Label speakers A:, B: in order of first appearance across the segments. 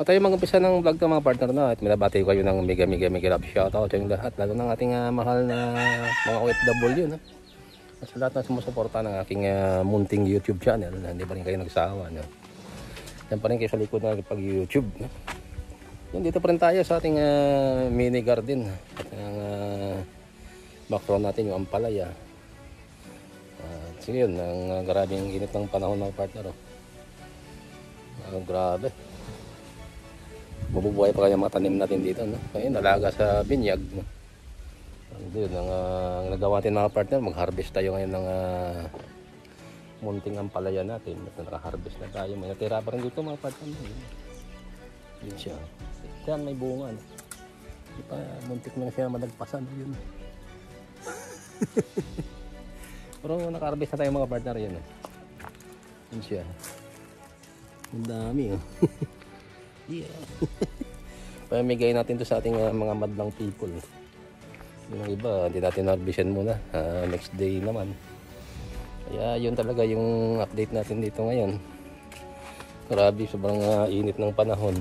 A: tayo mag-umpisa ng vlog to mga partner na at minabati ko kayo ng mega love shoutout sa inyong lahat, lalo ng ating mahal na mga OFW no? At sa lahat na sumusuporta ng aking munting YouTube channel na hindi pa rin kayo nagsawa no? Yan pa rin kayo sa likod na pag YouTube no? Yan, dito pa rin tayo sa ating mini garden at ang background natin yung ampalaya. Sige yun, ang grabing init ng panahon mga partner grabe. Mabubuhay pa kaya mga tanim natin dito no? Kaya nalaga sa binyag no? Yun, ang nagawa natin mga partner, mag-harvest tayo ngayon ng munting ampalaya natin. Naka-harvest na tayo, may natira pa rin dito mga partner. Yun siya, yan may bunga no? Di pa, muntik na siya malagpasan yun. Pero naka-harvest na tayo mga partner yun no? Yun siya, ang dami yeah. Pamigay natin to sa ating mga madlang people. Yung iba hindi natin harvestan muna, next day naman. Kaya yun talaga yung update natin dito ngayon. Grabe, sobrang init ng panahon.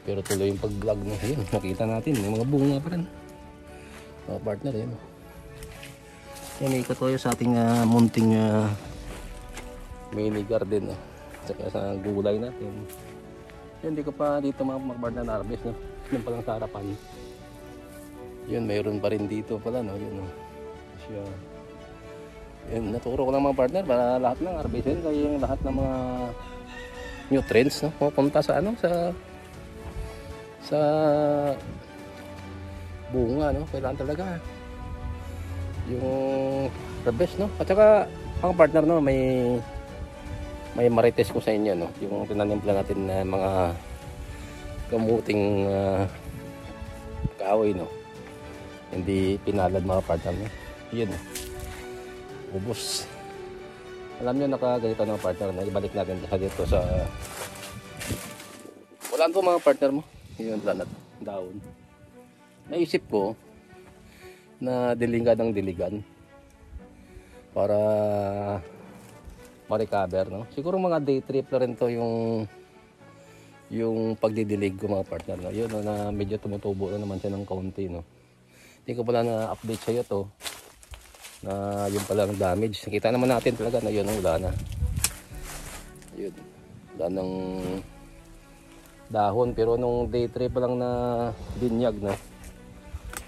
A: Pero tuloy yung pag vlog na yun, nakita natin yung mga bunga pa rin mga partner yun. Yan, ikot tayo sa ating munting mini garden saka sa gulay natin. Yun, hindi ko pa dito mga partner na harvest no? Yun palang sa harapan. Yun, mayroon pa rin dito pala no? Yun, no? Siya. Yun, naturo ko lang mga partner para lahat ng harvestin kaya yung lahat ng mga nutrients no? Pupunta sa ano, sa bunga no? Kailangan talaga yung harvest no? At saka mga partner no, may marites ko sa inyo no, yung tinanimpla natin na mga kamuting kahoy no, hindi pinalad mga partner no? Yun ubos. Alam nyo nakaganito ng partner na ibalik natin dito sa wala po mga partner mo yung planat down. Naisip ko na diligan ng diligan para ma-recover no? Siguro mga day trip na rin to yung pagdidilig ko mga partner no? Yun no, na medyo tumutubo na naman siya ng kaunti no? Hindi ko pala na-update sa iyo to na yung pala ng damage. Nakita naman natin talaga na yun wala na. Yun, wala ng dahon pero nung day trip pa lang na binyag na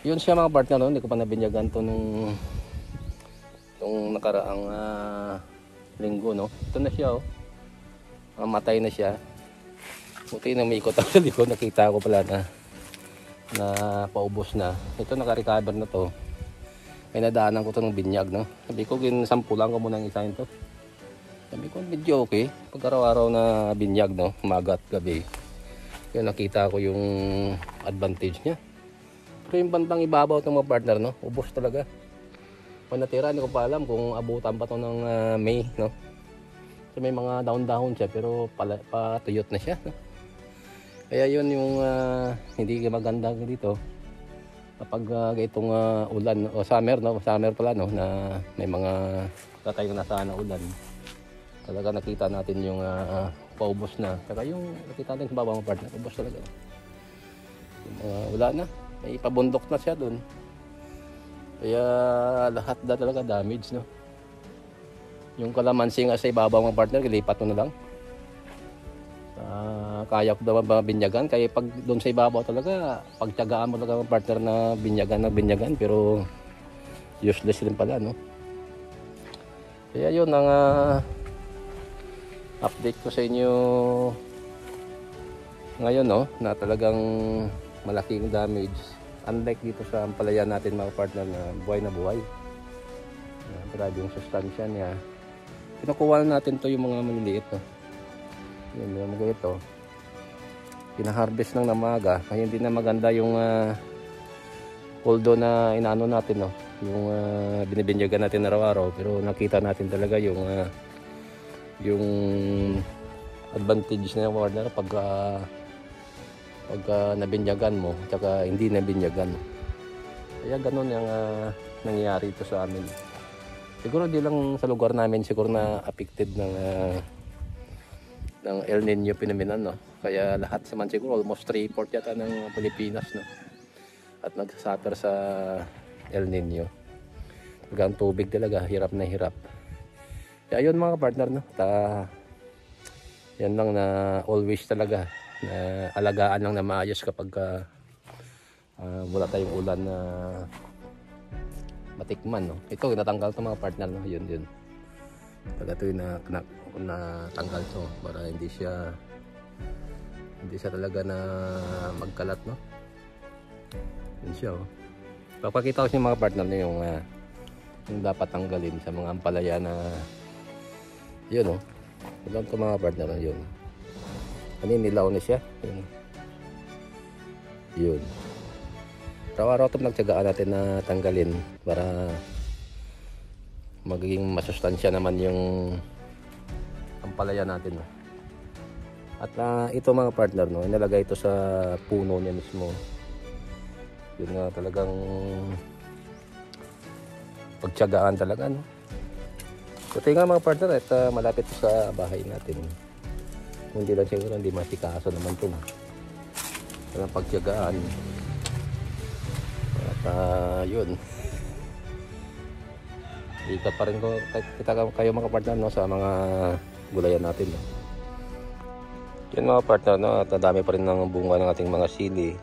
A: yun siya mga partner no? Hindi ko pa nabinyagan to nung nakaraang linggo no. Ito na siya matay na siya. Buti na umikot ako sa likod, nakita ko pala na paubos na. Ito naka-recover na to. May nadaanan ko to ng binyag no. Sabi ko ginsampulan ko muna ng isa ito. Sabi ko medyo okay pag araw-araw na binyag no, umaga at gabi. Kaya nakita ko yung advantage niya. Pero yung bandang ibabaw ng mga partner no, ubos talaga. Kung natira, hindi ko pa alam kung abutan pa to ng May no? So may mga dahon-dahon siya pero patuyot na siya no? Kaya yun yung hindi maganda dito kapag itong ulan o summer no? Summer pala no, na may mga tatay na sana ulan. Talaga nakita natin yung paubos na. Saka yung nakita natin sa baba mga partner, ubos talaga. Wala na, may pabundok na siya dun. Kaya lahat na talaga damage no. Yung kalamansi nga sa ibabaw mga partner, ilipat mo na lang. Kaya ko daw binyagan, kaya pag doon sa ibabaw talaga, pagtiyagaan mo talaga mga partner na binyagan, pero useless din pala no. Kaya yun ang update ko sa inyo ngayon no, na talagang malaking damage. Unlike dito sa ampalaya natin mga partner na buhay na buhay. Grabe yung sustansya niya. Kinukuha natin to yung mga maliliit. No? Yun, yung mga ito. Pinaharvest ng namaga. Kaya hindi na maganda yung although na inaano natin. No? Yung binibinyagan natin araw-araw. Pero nakita natin talaga yung advantage na yung partner pag nabinyagan mo at hindi nabinyagan. Kaya ganun yung nangyayari ito sa amin. Siguro di lang sa lugar namin siguro na affected ng ng El Nino phenomenon, no? Kaya lahat naman siguro almost 3/4 yata ng Pilipinas, no? At nagsasuffer sa El Nino. Talagang tubig talaga, hirap na hirap. Kaya yun mga partner, no? Yan lang na always talaga na alagaan lang na maayos kapag wala tayong ulan na matikman, no? Ito natanggal to mga partner, no? Yun. Talaga ito yung natanggal to para hindi siya talaga na magkalat, no? Yun siya, oh. Papakita ko sa mga partner na yung dapat tanggalin sa mga ampalaya na yun, oh. Alam ko mga partner na yun. Nilaw na siya. Yun. Araw-araw ito nagtsagaan natin na tanggalin para magiging masustansya naman yung ampalaya natin, no? At ito mga partner, no, inalagay ito sa puno niya mismo. Yun nga talagang pagtsagaan talaga, no? Ito nga mga partner, at malapit sa bahay natin. Hindi lang siguro, hindi masikaso naman ito, no? Talagang pagtsagaan. At yun, ikat pa rin ko kita kayo mga partner, no, sa mga gulayan natin, no? Yan mga partner, no, at dami pa rin ng bunga ng ating mga sili.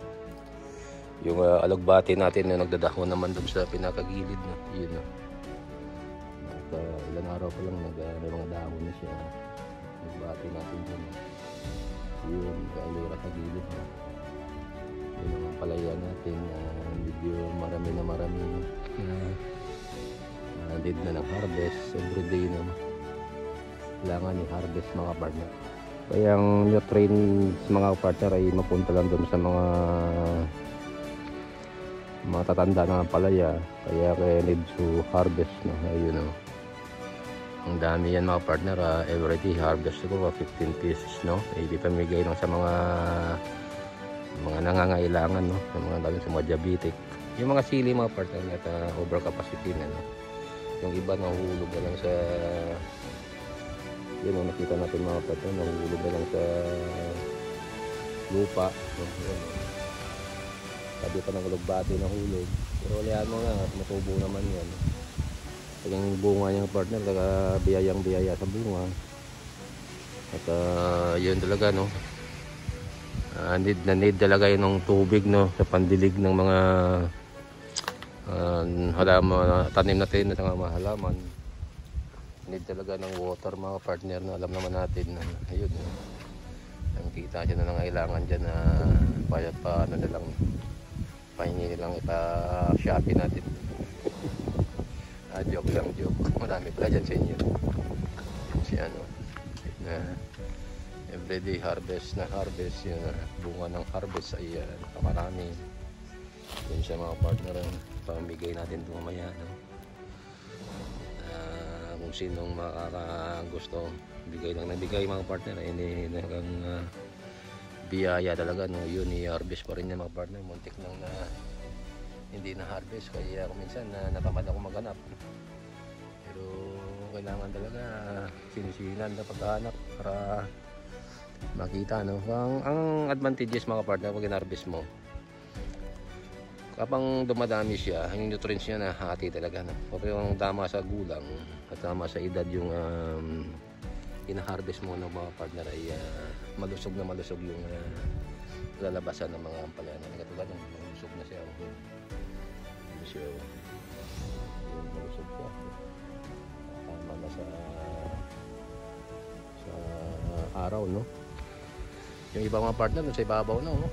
A: Yung alugbati natin na nagdadahon naman dun sa pinakagilid, no? Yun, no? At ilang araw pa lang may mga dahon na siya. Alugbati natin dun, no? Yun, kailira sa gilid, no? Yun ang palaya natin, medyo marami need na ng harvest everyday, no? Kailangan i-harvest mga partner. Kaya ang nutrients mga partner ay mapunta lang doon sa mga matatanda ng palaya, kaya need to harvest, no? Ayun, no? Ang dami yan mga partner, everyday harvest ko 15 pieces, no? Hindi pamigay lang sa mga nangangailangan, no? Sa mga lalo sa mga diabetic. Yung mga sili mga partner at overcapacity na, no? Yung iba nahuhulog na lang sa yun, nakita natin mga partner, nahuhulog na lang sa lupa, no? Sabi pa ng alugbati nahulog, pero wala mo nga, matubo naman yan. Yung bunga niyang partner, taga biyayang-biyaya sa bunga. At yun talaga, no? Need talaga yun ng tubig, no? Sa pandilig ng mga halaman, tanim natin at mga halaman. Need talaga ng water mga partner, na alam naman natin na ayun, nakikita siya na nangailangan dyan na paano na lang pahingi nilang ipa-shopee natin. Joke lang, joke. Marami pala dyan sa inyo si ano na everyday harvest yun, bunga ng harvest ay napakarami. Yun siya mga partner, pamigay natin ito mamaya, no? Kung sinong makakagusto, bigay lang ng bigay mga partner, hindi nagang biyaya talaga, no? Yun, i-harvest pa rin niya mga partner. Muntik nang na hindi na harvest, kaya kung minsan natamad ako maghanap, pero kailangan talaga sinisinan na paghahanap para makita, no? Ang advantages mga partner pag in-harvest mo, kapag dumadami siya, yung nutrients niya nahati talaga, no? Pero yung tama sa gulang at tama sa edad yung ina-harvest mo ng mga partner ay malusog yung lalabasan ng mga ampalaya na katulad ng malusog na siya. Yung malusog siya. Tama na sa araw, no? Yung iba mga partner sa ibabaw na, no?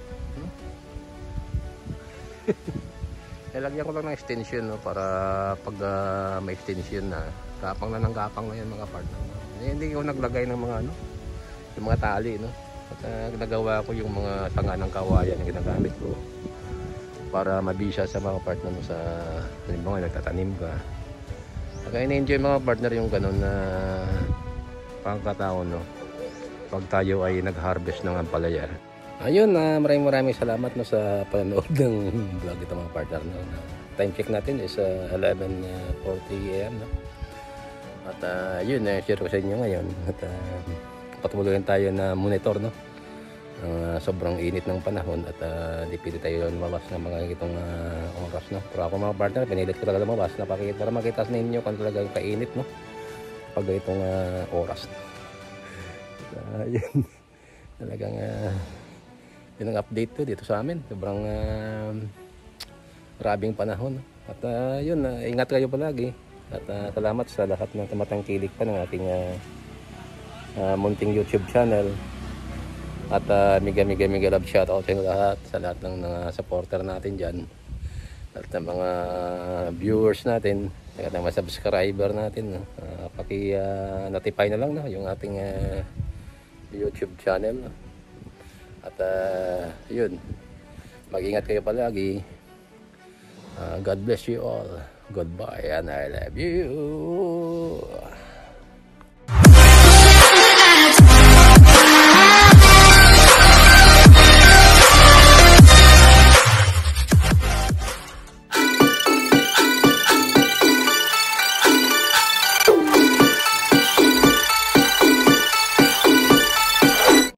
A: Nilagyan ko lang ng extension, no, para pag may extension na, gapang na ng gapang na yan mga partner, no? Hindi ko naglagay ng mga yung mga tali, no? At nagawa ko yung mga tanga ng kawayan na ginagamit ko para mabisa sa mga partner, no, sa halimbawa nagtatanim ka. Kaya ina-enjoy mga partner yung ganun na pagkataon, no, pag tayo ay nag-harvest ng ampalaya. Ayun, maraming salamat, no, sa panonood ng vlog ito mga partner, no? Time check natin is 11:40 AM, no? At yun, share ko sa inyo ngayon. At patuloy tayo na monitor, no? Sobrang init ng panahon at di pili tayo lumabas ng mga itong oras, no? Pero ako mga partner, pinilit ko talaga lumabas para makita sa ninyo kung talagang kainit, no? Pag itong oras. Yun. Talagang yun ang update ko dito sa amin. Sobrang grabing panahon. At yun, ingat kayo palagi. At salamat sa lahat ng tumatangkilik pa ng ating munting YouTube channel. At mega love shoutout sa lahat, sa lahat ng supporter natin dyan. At ng mga viewers natin, at ng mga subscriber natin. Paki-notify na lang, no, yung ating YouTube channel. At yun, mag-ingat kayo palagi. God bless you all. Goodbye and I love you.